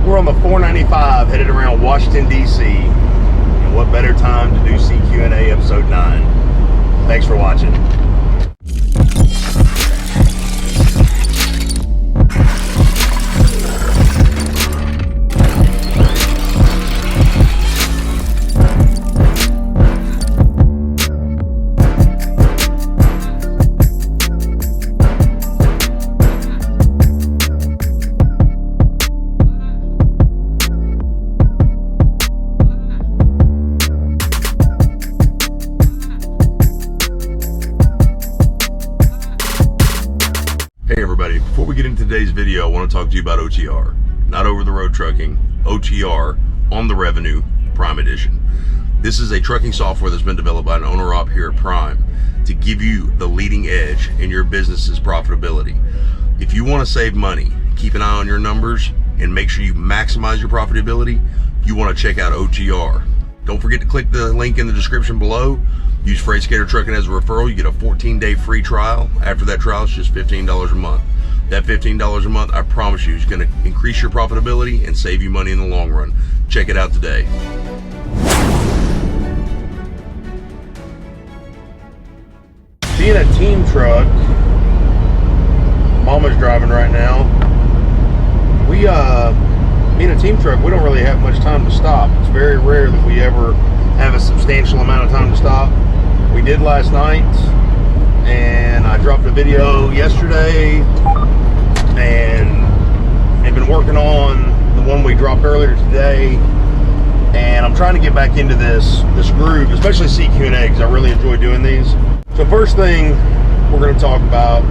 We're on the 495 headed around Washington, D.C. And what better time to do CQ&A episode 9. Thanks for watching. Hey everybody, before we get into today's video, I want to talk to you about OTR. Not over-the-road trucking, OTR, on the revenue, Prime Edition. This is a trucking software that's been developed by an owner-op here at Prime to give you the leading edge in your business's profitability. If you want to save money, keep an eye on your numbers, and make sure you maximize your profitability, you want to check out OTR. Don't forget to click the link in the description below. Use Freight Skater Trucking as a referral. You get a 14-day free trial. After that trial, it's just $15 a month. That $15 a month, I promise you, is going to increase your profitability and save you money in the long run. Check it out today. Being a team truck, Mama's driving right now. Being a team truck, we don't really have much time to stop. It's very rare that we ever have a substantial amount of time to stop. We did last night, and I dropped a video yesterday, and I've been working on the one we dropped earlier today, and I'm trying to get back into this groove, especially CQ&A, because I really enjoy doing these. So first thing we're going to talk about,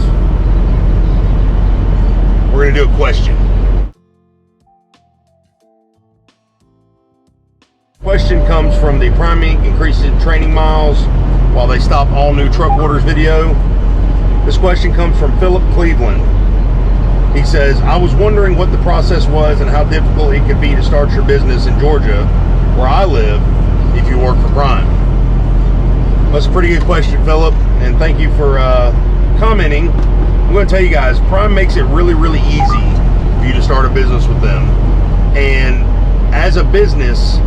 we're going to do a question. Question comes from the Prime Inc. Increasing Training Miles While They Stop All New Truck Orders video. This question comes from Philip Cleveland. He says, I was wondering what the process was and how difficult it could be to start your business in Georgia, where I live, if you work for Prime. That's a pretty good question, Philip, and thank you for commenting. I'm going to tell you guys, Prime makes it really, really easy for you to start a business with them. And as a business,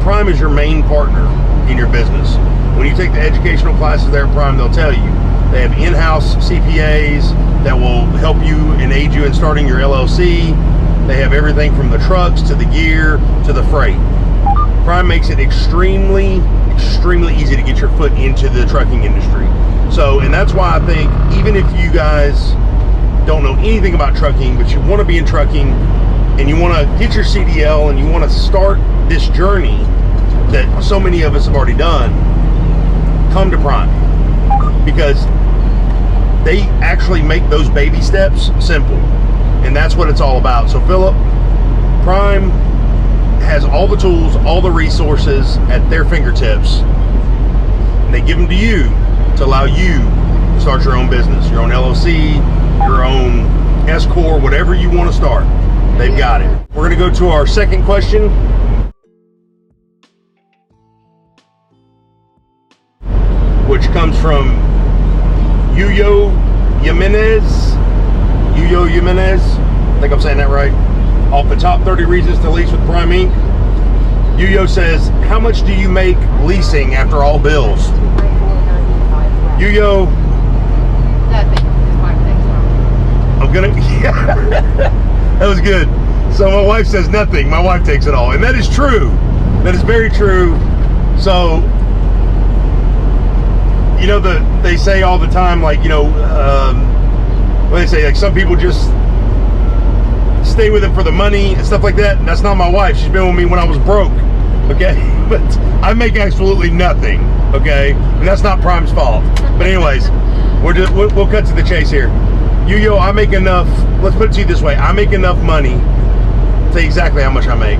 Prime is your main partner in your business. When you take the educational classes there at Prime, they'll tell you they have in-house CPAs that will help you and aid you in starting your LLC. They have everything from the trucks to the gear to the freight. Prime makes it extremely, extremely easy to get your foot into the trucking industry. So, and that's why I think even if you guys don't know anything about trucking, but you want to be in trucking and you want to get your CDL and you want to start this journey that so many of us have already done, come to Prime, because they actually make those baby steps simple, and that's what it's all about. So Philip, Prime has all the tools, all the resources at their fingertips, and they give them to you to allow you to start your own business, your own LLC, your own S-Corp, whatever you want to start. They've got it. We're going to go to our second question. Which comes from Yuyo Jimenez. I think I'm saying that right. Off the top 30 reasons to lease with Prime Inc. Yuyo says, how much do you make leasing after all bills? Yuyo. I'm gonna, yeah, that was good. So my wife says nothing. My wife takes it all. And that is true. That is very true. So, you know, they say all the time, like, you know, what they say, like, some people just stay with it for the money and stuff like that. And that's not my wife. She's been with me when I was broke, okay? But I make absolutely nothing, okay? And that's not Prime's fault. But anyways, we'll cut to the chase here. Yo, I make enough, let's put it to you this way, I make enough money, I'll tell you exactly how much I make.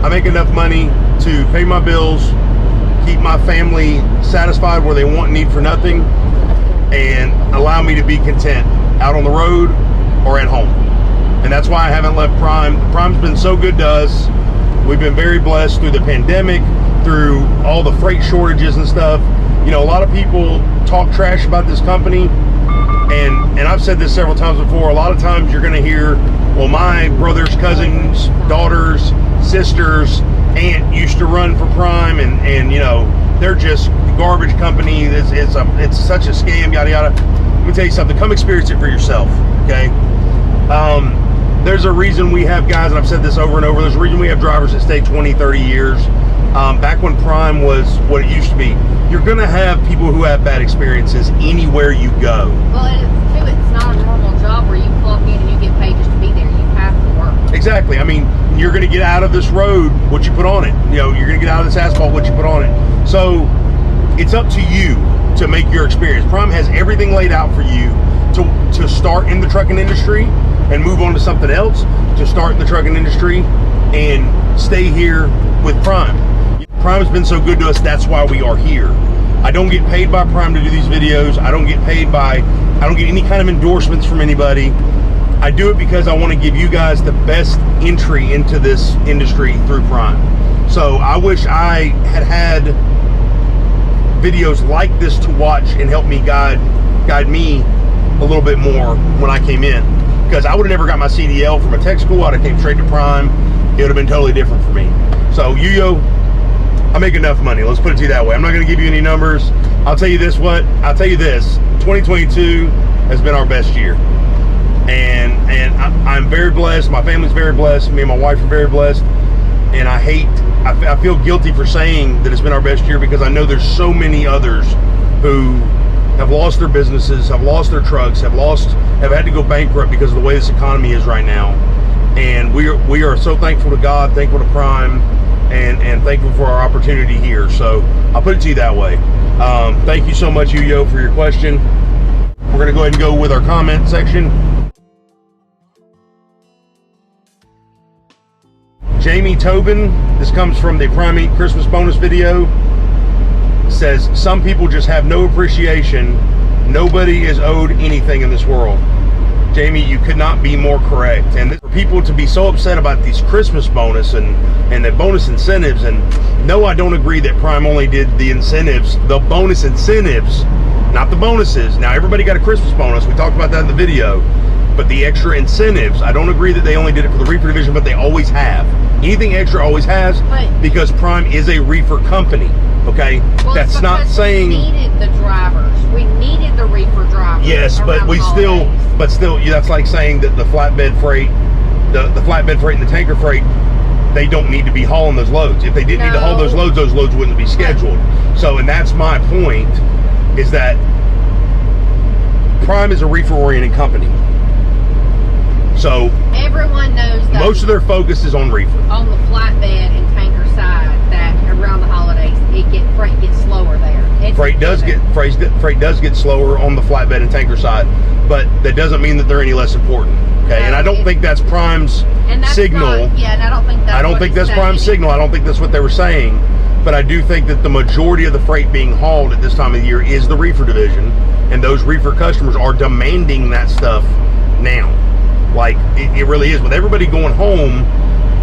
I make enough money to pay my bills, keep my family satisfied where they want and need for nothing, and allow me to be content out on the road or at home. And that's why I haven't left Prime. Prime's been so good to us. We've been very blessed through the pandemic, through all the freight shortages and stuff. You know, a lot of people talk trash about this company. And I've said this several times before, a lot of times you're gonna hear, well, my brothers, cousins, daughters, sisters, aunt used to run for Prime, and you know, they're just garbage company. It's such a scam, yada yada. Let me tell you something. Come experience it for yourself, okay? There's a reason we have guys, and I've said this over and over, there's a reason we have drivers that stay 20, 30 years. Back when Prime was what it used to be, you're gonna have people who have bad experiences anywhere you go. Well, it's not a normal job where you clock in and you get paid just to be there. You have to work. Exactly. I mean, you're gonna get out of this road what you put on it. You know, you're gonna get out of this asphalt what you put on it. So it's up to you to make your experience. Prime has everything laid out for you to start in the trucking industry and move on to something else, to start in the trucking industry and stay here with Prime. Prime has been so good to us, that's why we are here. I don't get paid by Prime to do these videos. I don't get any kind of endorsements from anybody. I do it because I want to give you guys the best entry into this industry through Prime. So I wish I had videos like this to watch and help me guide me a little bit more when I came in, because I would have never got my CDL from a tech school. I'd have came straight to Prime. It would have been totally different for me. So Yuyo, I make enough money. Let's put it to you that way. I'm not going to give you any numbers. I'll tell you this. 2022 has been our best year, and I'm very blessed. My family's very blessed. Me and my wife are very blessed. And I feel guilty for saying that it's been our best year, because I know there's so many others who have lost their businesses, have lost their trucks, have had to go bankrupt because of the way this economy is right now. And we are so thankful to God, thankful to Prime, and thankful for our opportunity here. So I'll put it to you that way. Thank you so much, Yuyo, for your question. We're gonna go ahead and go with our comment section. Jamie Tobin, this comes from the Prime Inc. Christmas bonus video, says, some people just have no appreciation. Nobody is owed anything in this world. Jamie, you could not be more correct. And for people to be so upset about these Christmas bonus and the bonus incentives, and no, I don't agree that Prime only did the incentives, the bonus incentives, not the bonuses. Now, everybody got a Christmas bonus. We talked about that in the video. But the extra incentives, I don't agree that they only did it for the reefer division, but they always have. Anything extra always has, because Prime is a reefer company, okay? Well, that's not saying... we needed the drivers. We needed the reefer drivers. Yes, but still, that's like saying that the flatbed freight, the flatbed freight and the tanker freight, they don't need to be hauling those loads. If they didn't need to haul those loads wouldn't be scheduled. So, and that's my point, is that Prime is a reefer-oriented company. So everyone knows that most of their focus is on reefer. On the flatbed and tanker side, that around the holidays, freight gets slower there. Freight does get slower on the flatbed and tanker side, but that doesn't mean that they're any less important. Okay, and I don't think that's Prime's signal. And I don't think that's Prime's signal. I don't think that's what they were saying. But I do think that the majority of the freight being hauled at this time of the year is the reefer division, and those reefer customers are demanding that stuff now. Like, it really is. With everybody going home,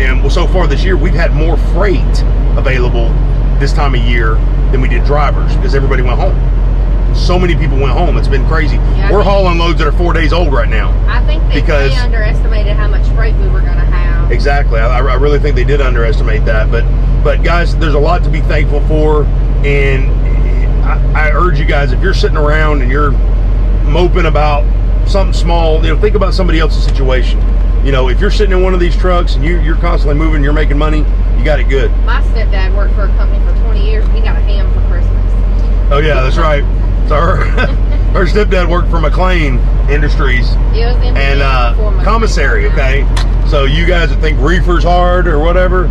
and so far this year, we've had more freight available this time of year than we did drivers, because everybody went home. So many people went home. It's been crazy. Yeah, we're hauling loads that are 4 days old right now. I think they underestimated how much freight we were going to have. Exactly. I really think they did underestimate that. But guys, there's a lot to be thankful for. And I urge you guys, if you're sitting around and you're moping about something small, think about somebody else's situation. If you're sitting in one of these trucks and you're constantly moving, you're making money, you got it good. My stepdad worked for a company for 20 years. He got a ham for Christmas. Oh yeah, that's right. So her stepdad worked for McLean Industries and commissary. Okay, so you guys that think reefer's hard or whatever,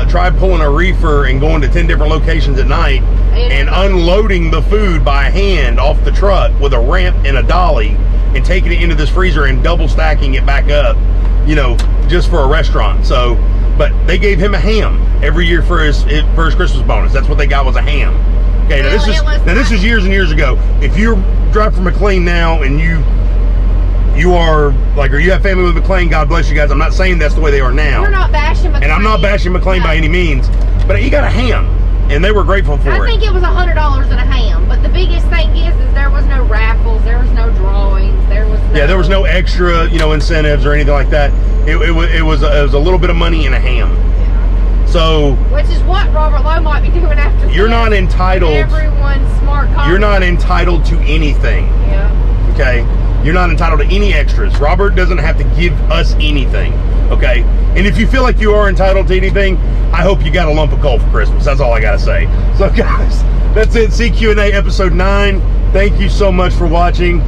try pulling a reefer and going to 10 different locations at night and unloading the food by hand off the truck with a ramp and a dolly, and taking it into this freezer and double stacking it back up, just for a restaurant. So, but they gave him a ham every year for his Christmas bonus. That's what they got, was a ham. Okay, now this is years and years ago. If you drive for McLean now and you are like, or you have family with McLean, God bless you guys. I'm not saying that's the way they are now. We're not bashing McLean. And I'm not bashing McLean by any means, but he got a ham, and they were grateful for it. I think it was $100 and a ham, but the biggest thing is there was no raffles, there was no drawing. Yeah, there was no extra, you know, incentives or anything like that. It was a little bit of money and a ham. Yeah. So, which is what Robert Lowe might be doing after. You're not entitled. Everyone's smart. Comments. You're not entitled to anything. Yeah. Okay. You're not entitled to any extras. Robert doesn't have to give us anything. Okay. And if you feel like you are entitled to anything, I hope you got a lump of coal for Christmas. That's all I gotta say. So, guys, that's it. CQ&A episode 9. Thank you so much for watching.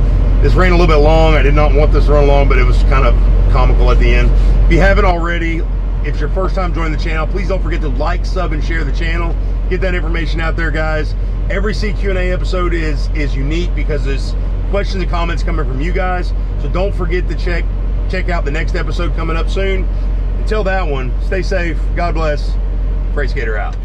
This ran a little bit long. I did not want this to run long, but it was kind of comical at the end. If you haven't already, if it's your first time joining the channel, please don't forget to like, sub, and share the channel. Get that information out there, guys. Every CQ&A episode is unique because there's questions and comments coming from you guys. So don't forget to check out the next episode coming up soon. Until that one, stay safe. God bless. Freight Skater out.